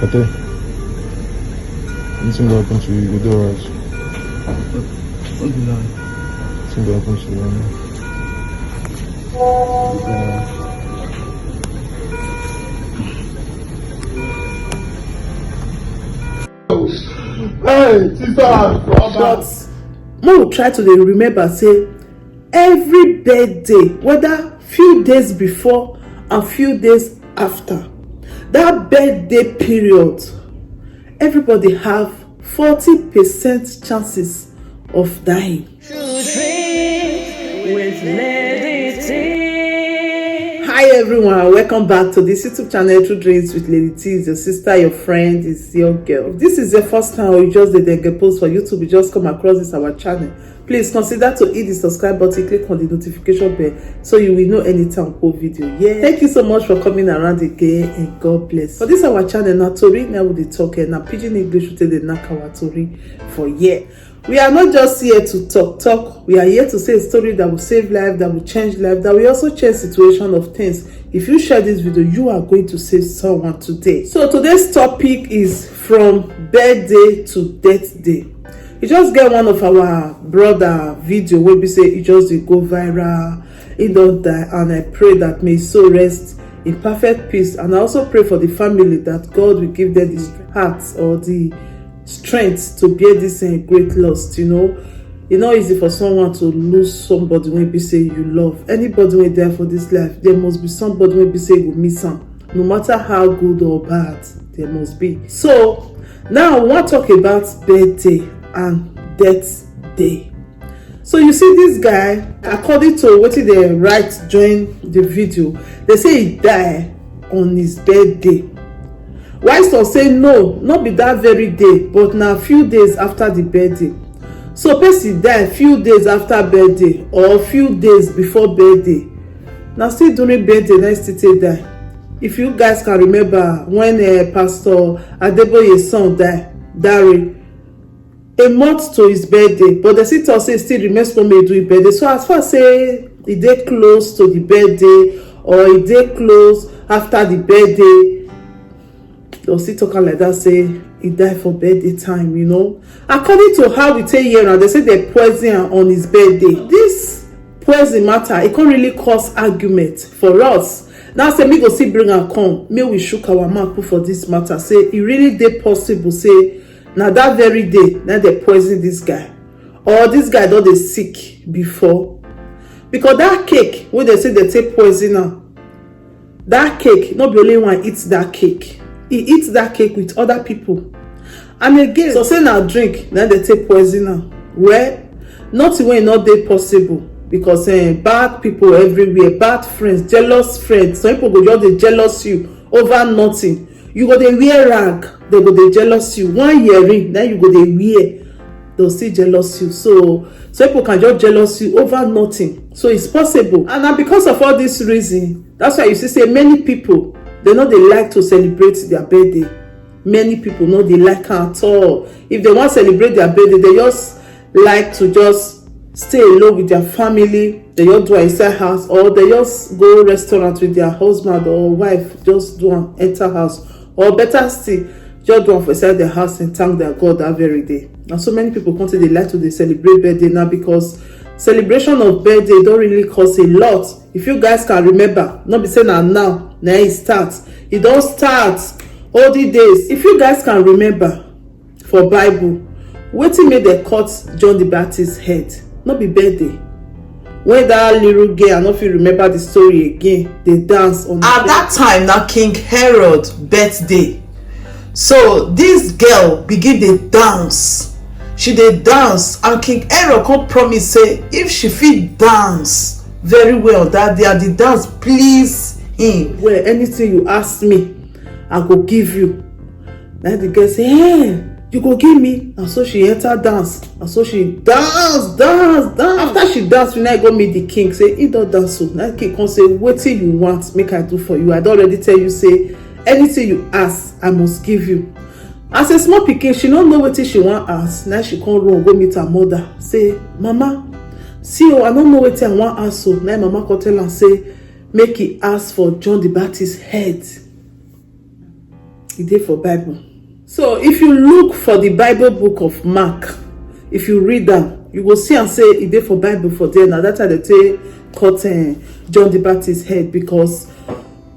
Okay. Anything will happen to you, you do alright. What do that? Anything will happen to you. Hey, sister! But more try to remember, say, every birthday, whether few days before and few days after, that birthday period, everybody have 40% chances of dying. Hi everyone, welcome back to this YouTube channel, True Dreams with Lady T. It's your sister, your friend, it's your girl. If this is the first time you just did a post for YouTube, you just come across this our channel, please consider to hit the subscribe button, click on the notification bell so you will know anytime we post video. Yeah, thank you so much for coming around again and God bless. For this our channel, now Tori now with the talk and now Pidgin English will tell the Nakawa Tori for yeah. We are not just here to talk. We are here to say a story that will save life, that will change life, that will also change situation of things. If you share this video, you are going to save someone today. So today's topic is from birthday to death day. You just get one of our brother video where we say it just go viral, it don't die, and I pray that may so rest in perfect peace. And I also pray for the family that God will give them the hearts or the strength to bear this great loss. You know, it's not easy for someone to lose somebody when we say you love. Anybody when there for this life, there must be somebody when we say you miss them. No matter how good or bad, there must be. So now we want to talk about birthday and death day. So you see this guy, according to what they write during the video, they say he died on his birthday. Why some say no, not be that very day, but now a few days after the birthday. So person die few days after birthday or few days before birthday. Now still during birthday, next to die. If you guys can remember when Pastor Adeboye's son died, Dari, a month to his birthday, but the sister say still remains for me doing birthday. So as far as say he dey close to the birthday or he dey close after the birthday, they'll still talking like that, say he died for birthday time, you know. According to how we take here now, they say they poison on his birthday. This poison matter, it can't really cause argument for us. Now say me go see bring and come, me we shook our mouth for this matter. Say it really dey possible, say now that very day, now they poison this guy. Or this guy don't they sick before. Because that cake, when they say they take poison now, that cake, not be only one eats that cake. He eats that cake with other people. And again, so say now drink, then they take poison now. Well, not when not they possible. Because bad people everywhere, bad friends, jealous friends. Some people go just they jealous you over nothing. You go they wear rag, they go they jealous you. 1 earring, then you go they wear, they'll still jealous you. So people can just jealous you over nothing. So it's possible. And now because of all this reason, that's why you see say many people, they know they like to celebrate their birthday. Many people know they like at all. If they want to celebrate their birthday, they just like to just stay alone with their family. They just do inside house, or they just go restaurant with their husband or wife, just do an enter house. Or better still, just do for inside their house and thank their God that very day. And so many people come to they like to celebrate birthday now, because celebration of birthday don't really cost a lot. If you guys can remember, not be saying now it starts. It don't start all the days. If you guys can remember, for Bible, wetin made they cut John the Baptist's head? Not be birthday. When that little girl, I don't know if you remember the story again, they dance on at that time now King Herod birthday. So this girl begin to dance. She dey dance, and King Herod come promise say if she fit dance very well that day, the dance please him. Well, anything you ask me, I go give you. Then the girl say, hey, you go give me. And so she enter dance. And so she dance. After she dance, when I go meet the king, say, he don't dance so. Now the king come say, what thing you want, make I do for you. I don't already tell you, say, anything you ask, I must give you. As a small pikin, she don't know what she want ask. Now she come run go meet her mother. Say, Mama, see, I don't know what I want ask. So now Mama come tell her, say, make he ask for John the Baptist's head. e dey for Bible. So if you look for the Bible book of Mark, if you read am, you go see am say e dey for Bible for there. Na that time they take cut John the Baptist head, because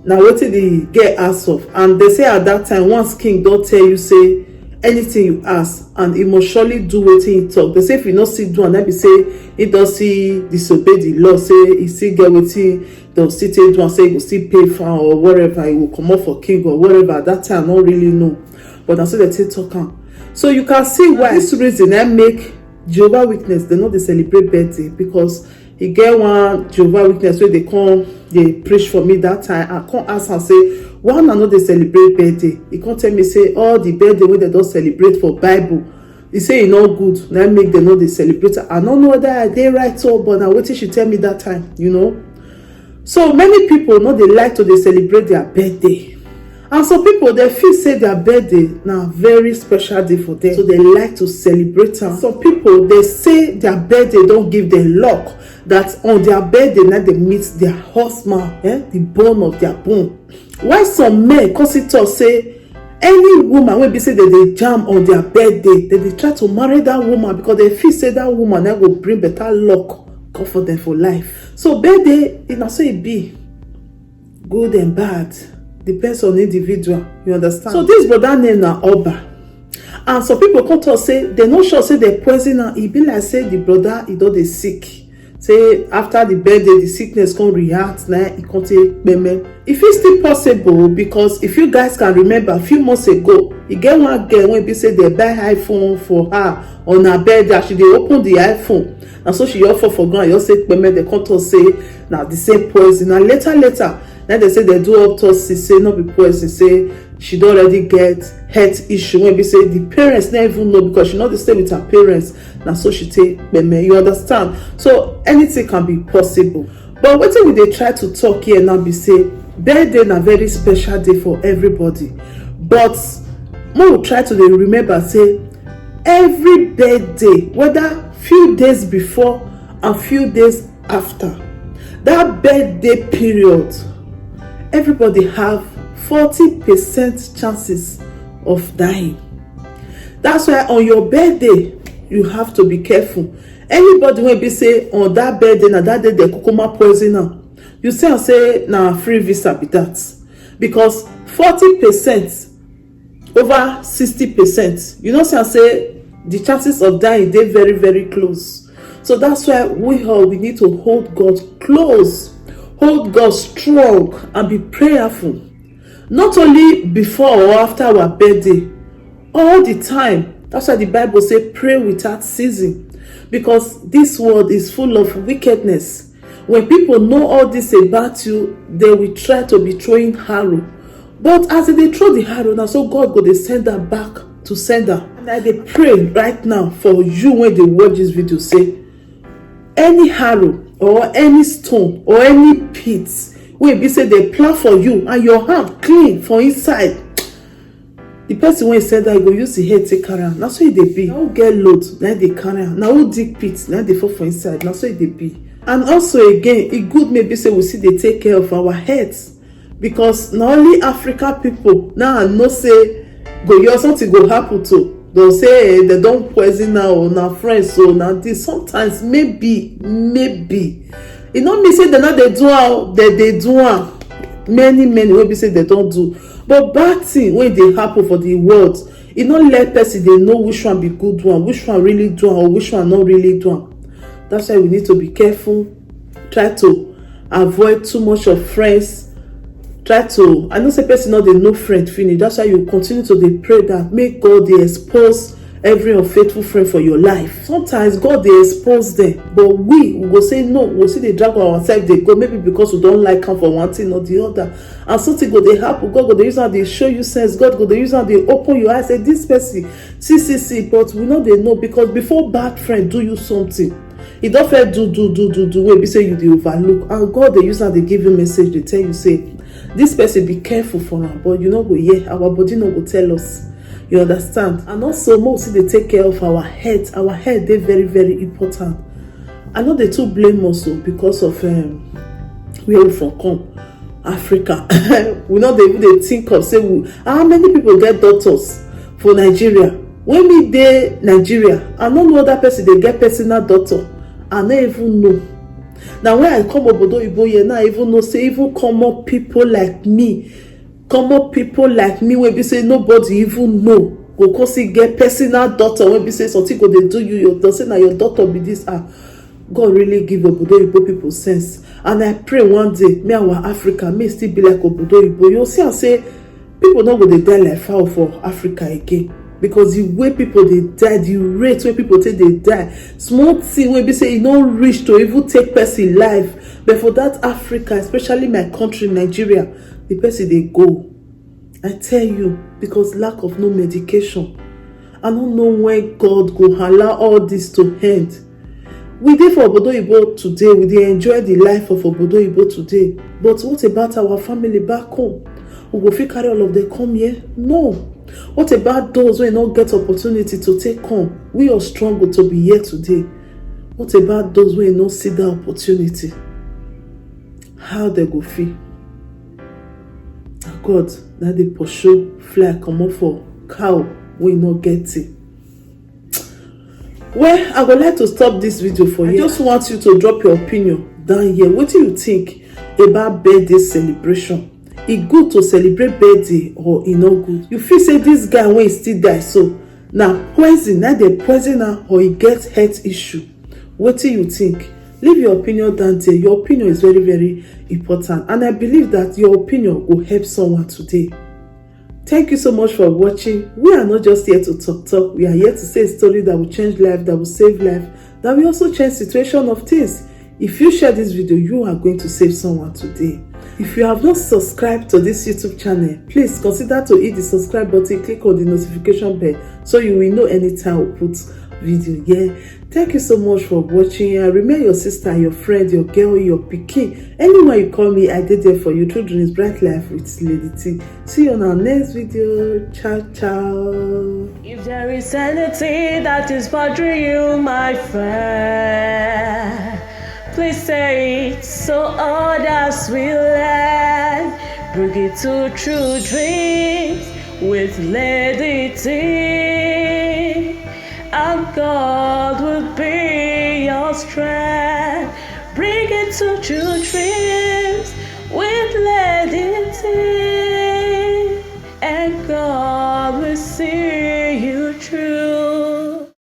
na wetin the girl ask of. And they say at that time, once king don tell you say anything you ask, and he must surely do wetin he talk. They say if you no still do am, then be say he don still disobey the law, say he still get wetin dem still take do am, say he go still pay fine or whatever, he go comot for king or whatever. At that time I no really know, but na so they take talk am. So you can see why this reason I make Jehovah Witness they no dey celebrate birthday, because e get one Jehovah Witness wey dey come dey preach for me that time. I come ask am say, why una no dey celebrate birthday? He come tell me say all the birthday wey dem don celebrate for Bible, he say e no good, na make dem no dey celebrate. I no know whether I dey right or, but na wetin she tell me that time, you know. So many people no dey like to dey celebrate their birthday, and some people they feel say their birthday na very special day for them, so they like to celebrate am. Some people they say their birthday don give them luck, that on their birthday na they meet their husband, the bone of their bone. Why some men cause it talk say any woman wey be say they jam on their birthday, they try to marry that woman, because they feel say that woman na go bring better luck come for them for life. So birthday, na so it be, good and bad, depends on individual, you understand. So this brother name na Oba, and some people come to us say they no sure say they poison am. E be like say the brother he don dey sick, say after the birthday the sickness come react, na e come take payment. E fit still possible, because if you guys can remember a few months ago, e get one girl wey be say they buy iPhone for her on her birthday. She dey open the iPhone, and so she offer for ground, just say payment. They come to us say na the same poison, and later then they say they do autopsy, say no be poison, say she don already get health issue wey be say the parents never even know, because she no dey stay with her parents. Na so she take payment, you understand. So anything can be possible, but wetin we dey try to talk here now be say birthday na very special day for everybody. But make we try to dey remember say every birthday, whether few days before and few days after that birthday period, everybody have 40% chances of dying. That's why on your birthday you have to be careful. Anybody wey be say on that birthday, na that day they kukuma poison am, you say na free visa be that, because 40% over 60%, you know, say the chances of dying dey very very close. So that's why we need to hold God close, hold God strong, and be prayerful, not only before or after our birthday, all the time. That's why the Bible say pray without ceasing, because this world is full of wickedness. When people know all this about you, they will try to be throwing arrow, but as they throw the arrow, now so God go dey send them back to sender. And I dey pray right now for you when they watch this video, say any arrow or any stone or any pit wey be say they plan for you, and your hand clean for inside, the person wey said that, go use the head take carry am. Na so e dey be. Na who get load na dey carry am, na who dig pit na dey fall for inside. Na so e dey be. And also again, e good maybe say we still dey take care of our heads, because na only African people now I know say go hear something go happen to. They'll say they don't poison now, or na friends, so now this sometimes maybe it not mean say they not they do how they do am. Many wey be say they don't do, but bad thing when they happen for the world, it not let person they know which one be good one, which one really do am, or which one not really do am. That's why we need to be careful, try to avoid too much of friends. Try to, I know say person not they no friend finish. That's why you continue to dey pray that make God dey expose every unfaithful friend for your life. Sometimes God dey expose them, but we go say no, we'll see they drag ourselves, they go, maybe because we don't like them for one thing or the other, and something go they happen. God go they use how they show you sense, God go they use how they open your eyes, say this person see, but we know they know, because before bad friend do you something, e don first do wey be say you dey overlook, and God dey use how they give you message, they tell you say this person be careful for am, but you no go hear, our body no go tell us, you understand. And also most they take care of our head. Our head dey very very important. I know they too blame us because of where we from come, Africa. We no dey even dey think of say how many people get doctors for Nigeria. When me dey Nigeria, I no know other person dey get personal doctor. I no even know. Now when I come obodo oyibo here, now I even know say even common people like me wey be say nobody even know, go come see get personal doctor wey be say something go dey do you, your doctor say na your doctor be this. God really give obodo oyibo people sense, and I pray one day me our Africa may still be like obodo oyibo. You see am say people no go dey die like fowl for Africa again, because the way people dey die, the rate wey people take dey die, small thing wey be say e no reach to even take person life, but for that Africa, especially my country Nigeria, the person dey go. I tell you, because lack of no medication. I don't know when God go allow all this to end. We dey for obodo oyibo today, we dey enjoy the life of obodo oyibo today, but what about our family back home? We go fit carry all of them come here? No. What about those who not get opportunity to take come? We are struggle to be here today. What about those who not see that opportunity? How they go feel? God, that they pursue fly come up for cow, we not get it. Well, I would like to stop this video for you. I just want you to drop your opinion down here. What do you think about birthday celebration? It good to celebrate birthday or e no good? You feel say this guy when he still die so now poison, now they poison her, or he get health issue? What do you think? Leave your opinion down there. Your opinion is very, very important, and I believe that your opinion will help someone today. Thank you so much for watching. We are not just here to talk. We are here to say a story that will change life, that will save life, that will also change situation of things. If you share this video, you are going to save someone today. If you have not subscribed to this YouTube channel, please consider to hit the subscribe button, click on the notification bell so you will know anytime we put video here. Thank you so much for watching. I remain your sister, your friend, your girl, your pikin. Anyone you call me, I did there for you through Dreams Bright Life with Lady T. See you on our next video. Ciao, ciao. If there is anything that is bothering you, my friend, please say it so others will learn. Bring it to True Dreams with Lady T, and God will be your strength. Bring it to True Dreams.